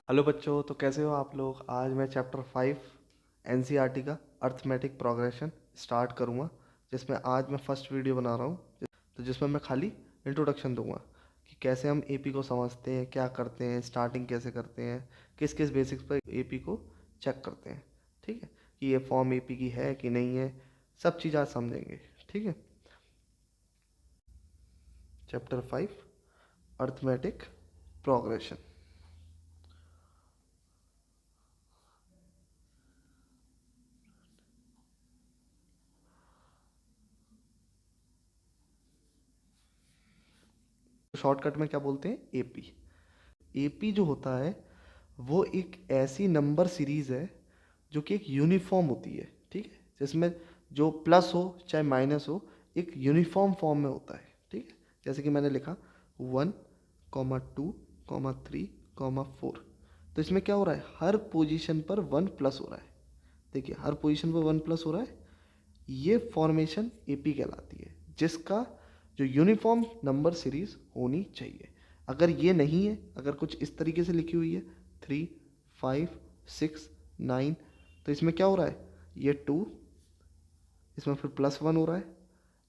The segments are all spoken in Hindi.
हेलो बच्चों, तो कैसे हो आप लोग। आज मैं चैप्टर 5 एनसीईआरटी का अर्थमेटिक प्रोग्रेशन स्टार्ट करूँगा, जिसमें आज मैं फर्स्ट वीडियो बना रहा हूँ। तो जिसमें मैं खाली इंट्रोडक्शन दूंगा कि कैसे हम एपी को समझते हैं, क्या करते हैं, स्टार्टिंग कैसे करते हैं, किस किस बेसिक्स पर एपी को चेक करते हैं। ठीक है, कि ये फॉर्म एपी की है कि नहीं है, सब चीज़ आज समझेंगे। ठीक है, चैप्टर 5 अर्थमेटिक प्रोग्रेशन। शॉर्टकट में क्या बोलते हैं, एपी। एपी जो होता है वो एक ऐसी नंबर सीरीज़ है जो कि एक यूनिफॉर्म होती है। ठीक है, जिसमें जो प्लस हो चाहे माइनस हो, एक यूनिफॉर्म फॉर्म में होता है। ठीक है, जैसे कि मैंने लिखा 1, 2, 3, 4। तो इसमें क्या हो रहा है, हर पोजीशन पर 1 प्लस हो रहा है। देखिए, हर पोजीशन पर 1 प्लस हो रहा है। ये फॉर्मेशन एपी कहलाती है, जिसका जो यूनिफॉर्म नंबर सीरीज होनी चाहिए। अगर ये नहीं है, अगर कुछ इस तरीके से लिखी हुई है 3, 5, 6, 9, तो इसमें क्या हो रहा है, ये 2, इसमें फिर +1 हो रहा है,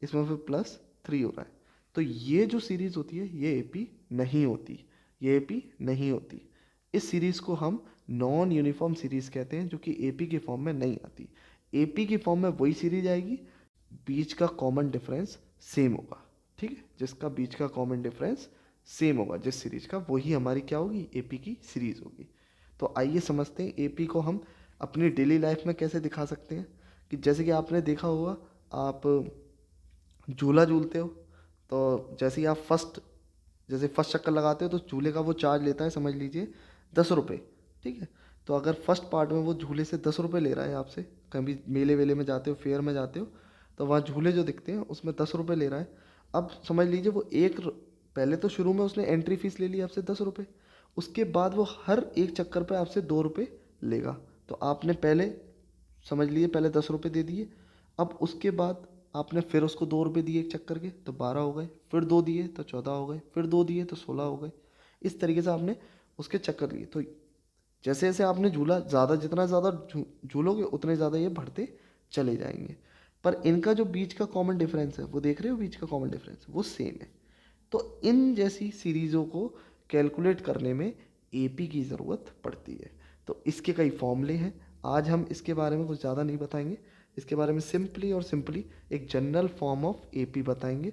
इसमें फिर +3 हो रहा है। तो ये जो सीरीज होती है ये एपी नहीं होती, ये एपी नहीं होती। इस सीरीज को हम नॉन यूनिफॉर्म सीरीज कहते हैं, जो कि एपी के फॉर्म में नहीं आती। एपी की फॉर्म में वही सीरीज आएगी बीच का कॉमन डिफरेंस सेम होगा। ठीक है, जिसका बीच का कॉमन डिफरेंस सेम होगा जिस सीरीज का, वही हमारी क्या होगी, एपी की सीरीज होगी। तो आइए समझते हैं एपी को हम अपनी डेली लाइफ में कैसे दिखा सकते हैं। कि जैसे कि आपने देखा होगा, आप झूला झूलते हो, तो जैसे ही आप फर्स्ट चक्कर लगाते हो तो झूले का वो चार्ज लेता है, समझ लीजिए 10 रुपये। ठीक है, तो अगर फर्स्ट पार्ट में वो झूले से 10 रुपये ले रहा है आपसे, कभी मेले वेले में जाते हो, फेयर में जाते हो, तो वहाँ झूले जो दिखते हैं उसमें 10 रुपये ले रहा है। अब समझ लीजिए वो पहले तो शुरू में उसने एंट्री फीस ले ली आपसे 10 रुपये, उसके बाद वो हर एक चक्कर पे आपसे 2 रुपये लेगा। तो आपने पहले, समझ लीजिए पहले 10 रुपये दे दिए। अब उसके बाद आपने फिर उसको 2 रुपये दिए एक चक्कर के, तो 12 हो गए, फिर 2 दिए तो 14 हो गए, फिर 2 दिए तो 16 हो गए। इस तरीके से आपने उसके चक्कर लिए। तो जैसे जैसे आपने झूला ज़्यादा, जितना ज़्यादा झूलोगे उतने ज़्यादा ये बढ़ते चले जाएंगे। पर इनका जो बीच का कॉमन डिफरेंस है, वो देख रहे हो, बीच का कॉमन डिफरेंस वो सेम है। तो इन जैसी सीरीज़ों को कैलकुलेट करने में एपी की ज़रूरत पड़ती है। तो इसके कई फॉर्मूले हैं, आज हम इसके बारे में कुछ ज़्यादा नहीं बताएंगे। इसके बारे में सिंपली और सिंपली एक जनरल फॉर्म ऑफ एपी बताएंगे।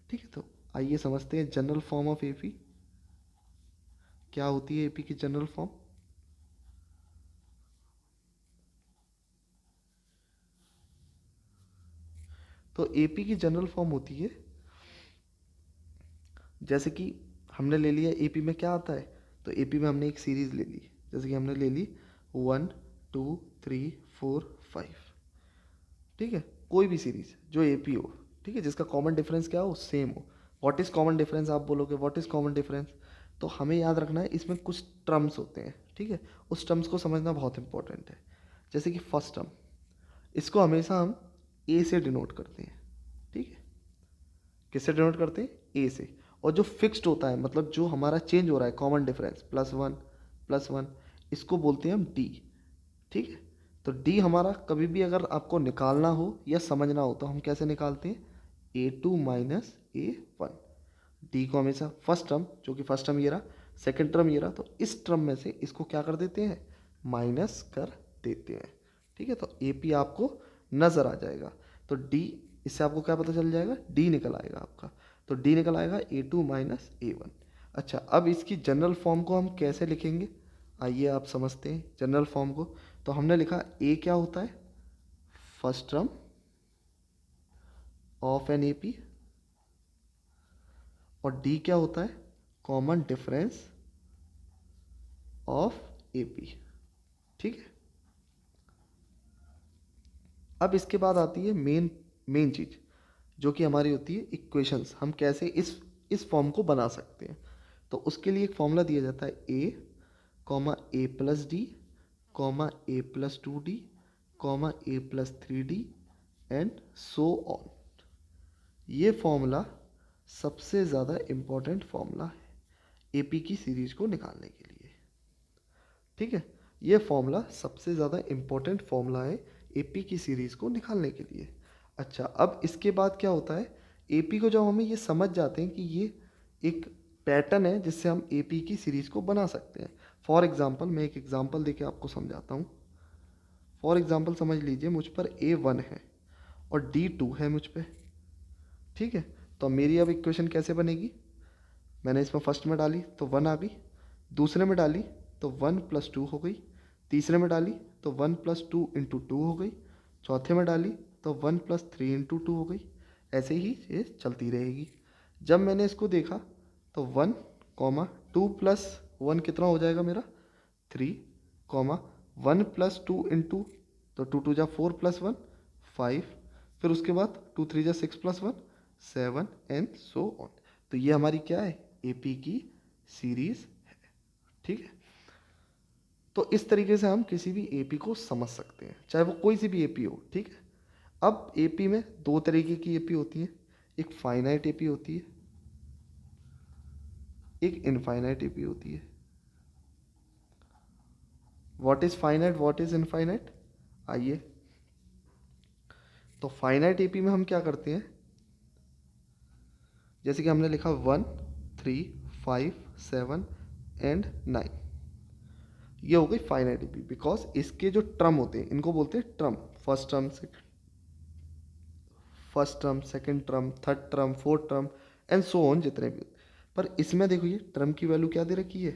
ठीक है, तो आइए समझते हैं जनरल फॉर्म ऑफ एपी क्या होती है। एपी की जनरल फॉर्म, तो एपी की जनरल फॉर्म होती है, जैसे कि हमने ले लिया एपी में क्या आता है, तो एपी में हमने एक सीरीज़ ले ली, जैसे कि हमने ले ली 1, 2, 3, 4, 5। ठीक है, कोई भी सीरीज जो एपी हो, ठीक है, जिसका कॉमन डिफरेंस क्या हो, सेम हो। व्हाट इज़ कॉमन डिफरेंस, आप बोलोगे व्हाट इज़ कॉमन डिफरेंस, तो हमें याद रखना है इसमें कुछ टर्म्स होते हैं। ठीक है, उस टर्म्स को समझना बहुत इंपॉर्टेंट है। जैसे कि फर्स्ट टर्म, इसको हमेशा हम ए से डिनोट करते हैं। ठीक है, किससे डिनोट करते हैं, ए से। और जो फिक्स्ड होता है, मतलब जो हमारा चेंज हो रहा है कॉमन डिफरेंस +1, इसको बोलते हैं हम डी। ठीक है, तो डी हमारा कभी भी अगर आपको निकालना हो या समझना हो तो हम कैसे निकालते हैं, A2 - A1। डी को हमेशा फर्स्ट टर्म, जो कि फर्स्ट टर्म ये रहा, सेकेंड टर्म ये रहा, तो इस टर्म में से इसको क्या कर देते हैं, माइनस कर देते हैं। ठीक है, तो ए पी आपको नज़र आ जाएगा। तो डी, इससे आपको क्या पता चल जाएगा, डी निकल आएगा आपका। तो डी निकल आएगा A2 - A1। अच्छा, अब इसकी जनरल फॉर्म को हम कैसे लिखेंगे, आइए आप समझते हैं जनरल फॉर्म को। तो हमने लिखा ए क्या होता है, first term of an AP, और डी क्या होता है, कॉमन डिफरेंस ऑफ एपी। ठीक है, अब इसके बाद आती है मेन मेन चीज़, जो कि हमारी होती है इक्वेशंस। हम कैसे इस फॉर्म को बना सकते हैं। तो उसके लिए एक फॉर्मूला दिया जाता है A, A+D, A+2D, A+3D and so on. ये फॉर्मूला सबसे ज़्यादा इम्पोर्टेंट फॉर्मूला है एपी की सीरीज को निकालने के लिए। ठीक है, ये फॉर्मूला सबसे ज़्यादा इम्पोर्टेंट फॉर्मूला है एपी की सीरीज़ को निकालने के लिए। अच्छा, अब इसके बाद क्या होता है, एपी को जब हमें ये समझ जाते हैं कि ये एक पैटर्न है जिससे हम एपी की सीरीज़ को बना सकते हैं। फॉर एग्जांपल, मैं एक एग्जांपल देके आपको समझाता हूँ। फॉर एग्जांपल समझ लीजिए मुझ पर A1 है और D2 है मुझ पे, ठीक है। तो मेरी अब इक्वेशन कैसे बनेगी, मैंने इसमें फर्स्ट में डाली तो 1 आ गई, दूसरे में डाली तो 1 + 2 हो गई, तीसरे में डाली तो 1 + 2 × 2 हो गई, चौथे में डाली तो 1 + 3 × 2 हो गई। ऐसे ही ये चलती रहेगी। जब मैंने इसको देखा तो 1, 2 + 1 कितना हो जाएगा मेरा 3, 1 + 2 × तो 2 2 जा 4 + 1 5, फिर उसके बाद 2 3 जा 6 + 1 7 एंड सो ऑन। तो ये हमारी क्या है, एपी की सीरीज है, ठीक है। तो इस तरीके से हम किसी भी एपी को समझ सकते हैं, चाहे वो कोई सी भी एपी हो, ठीक है। अब एपी में दो तरीके की एपी होती है, एक फाइनाइट एपी होती है, एक इनफाइनाइट एपी होती है। What is finite, what is infinite, आइए। तो फाइनाइट एपी में हम क्या करते हैं, जैसे कि हमने लिखा 1 3 5 7 एंड 9, ये हो गई फाइनाइट एपी। बिकॉज इसके जो टर्म होते हैं इनको बोलते हैं term, first term, second term, third term, fourth term and so on, जितने भी। पर इसमें देखो ये टर्म की वैल्यू क्या दे रखी है,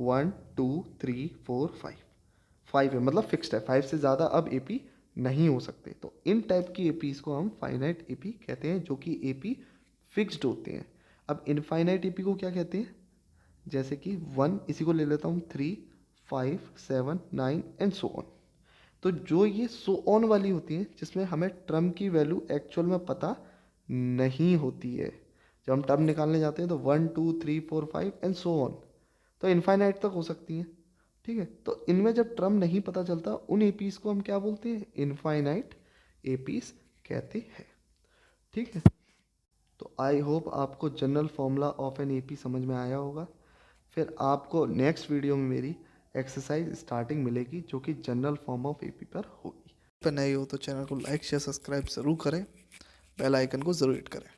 1 2 3 4 5, 5 है, मतलब फिक्स्ड है, 5 से ज़्यादा अब एपी नहीं हो सकते। तो इन टाइप की एपीज को हम फाइनाइट एपी कहते हैं, जो कि एपी फिक्स्ड होते हैं। अब इनफाइनाइट एपी को क्या कहते हैं, जैसे कि 1, इसी को ले लेता हूँ, 3 5 7 9 एंड सो ऑन। तो जो ये सो ऑन वाली होती है जिसमें हमें टर्म की वैल्यू एक्चुअल में पता नहीं होती है, जब हम टर्म निकालने जाते हैं तो 1 2 3 4 5 एंड सो ऑन, तो इनफाइनाइट तक हो सकती हैं, ठीक है। तो इनमें जब टर्म नहीं पता चलता, उन एपीज को हम क्या बोलते हैं, इनफाइनाइट एपीज कहते हैं, ठीक है। तो आई होप आपको general formula of an AP समझ में आया होगा। फिर आपको नेक्स्ट वीडियो में मेरी एक्सरसाइज स्टार्टिंग मिलेगी, जो कि जनरल फॉर्म ऑफ एपी पर होगी। पर नए हो तो चैनल को लाइक शेयर सब्सक्राइब ज़रूर करें, बेल आइकन को ज़रूर हिट करें।